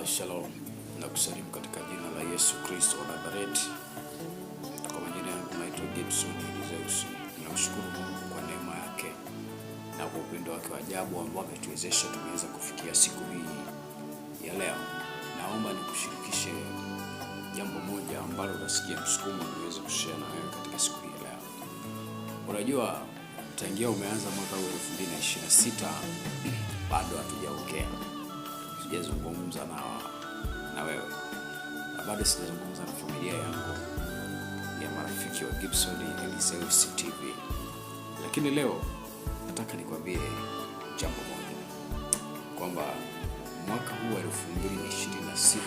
Shalom na kusalimu katika jina la Yesu Kristo wa Nazareti. Kwa majina yangu naitwa Gibson Elizeus. Ninamshukuru Mungu kwa neema yake na kwa upendo wake wa ajabu ambao ametuwezesha tumeweza kufikia siku hii ya leo. Naomba nikushirikishe jambo moja ambalo utasikia msukumo niweze kushare na wewe katika siku hii ya leo. Unajua tangia umeanza mwaka huu 2026 bado hatujaokea. Sijazungumza na wewe. Na bado sijazungumza na familia yangu ya marafiki wa Gibson Elizeus TV. Lakini leo nataka nikwambie jambo moja. Kwamba mwaka huu wa 2026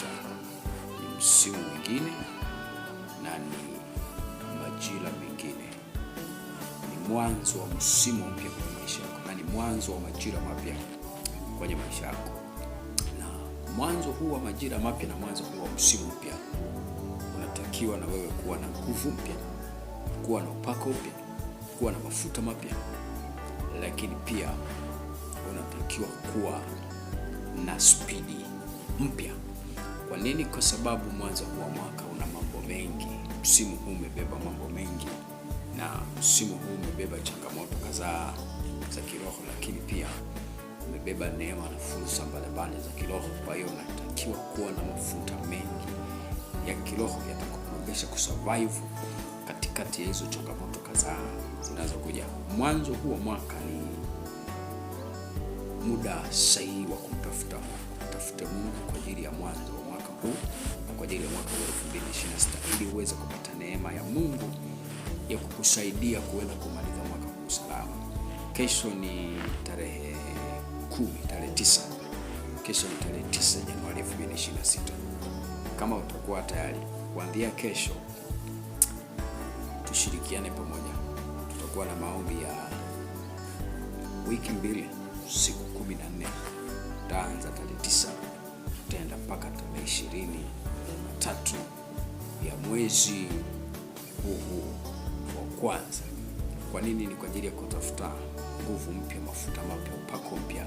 ni msimu mwingine na ni majira mengine. Ni mwanzo wa msimu mpya kwenye maisha yako. Na ni mwanzo wa majira mapya kwenye maisha yako. Mwanzo huu wa majira mapya na mwanzo huu wa msimu mpya unatakiwa na wewe kuwa na nguvu mpya, kuwa na upako mpya, kuwa na mafuta mapya, lakini pia unatakiwa kuwa na spidi mpya. Kwa nini? Kwa sababu mwanzo huu wa mwaka una mambo mengi. Msimu huu umebeba mambo mengi na msimu huu umebeba changamoto kadhaa za kiroho, lakini pia umebeba neema na fursa mbalimbali za kiroho. Kwa hiyo unatakiwa kuwa na mafuta mengi ya kiroho yatakuwezesha kusurvive katikati ya hizo changamoto kadhaa zinazokuja. Mwanzo huu wa mwaka ni muda sahihi wa kumtafuta Mungu kwa ajili ya mwanzo wa mwaka huu na kwa ajili ya mwaka wa 2026 ili uweze kupata neema ya Mungu ya kukusaidia kuweza kumaliza mwaka huu salama. Kesho ni tarehe 9. Kesho ni tarehe 9 Januari 2026. Kama utakuwa tayari, kuanzia kesho tushirikiane pamoja. Tutakuwa na maombi ya wiki mbili, siku 14. Tutaanza tarehe 9, tutaenda mpaka tarehe 23 ya mwezi huu wa kwanza. Kwa nini? Ni kwa ajili ya kutafuta nguvu mpya, mafuta mapya, upako mpya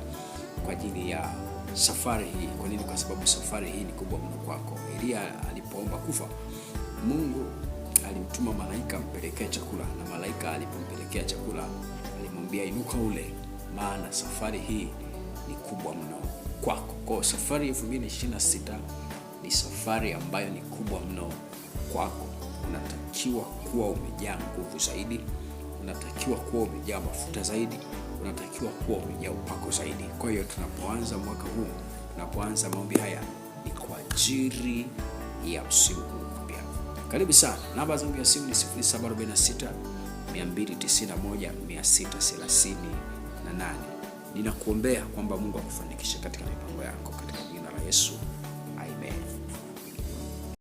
kwa ajili ya safari hii. Kwa nini? Kwa sababu safari hii ni kubwa mno kwako. Elia alipoomba kufa, Mungu alimtuma malaika ampelekee chakula, na malaika alipompelekea chakula alimwambia inuka ule, maana safari hii ni kubwa mno kwako. Kwa safari 2026 ni safari ambayo ni kubwa mno kwako. Unatakiwa kuwa umejaa nguvu zaidi, unatakiwa kuwa umejaa mafuta zaidi, unatakiwa kuwa umejaa upako zaidi. Kwa hiyo tunapoanza mwaka huu, tunapoanza maombi haya ni kwa ajili ya msimu huu mpya. Karibu sana. Namba zangu ya simu ni 0746 291 638. Ninakuombea kwamba Mungu akufanikishe katika mipango yako katika jina la Yesu. Amen.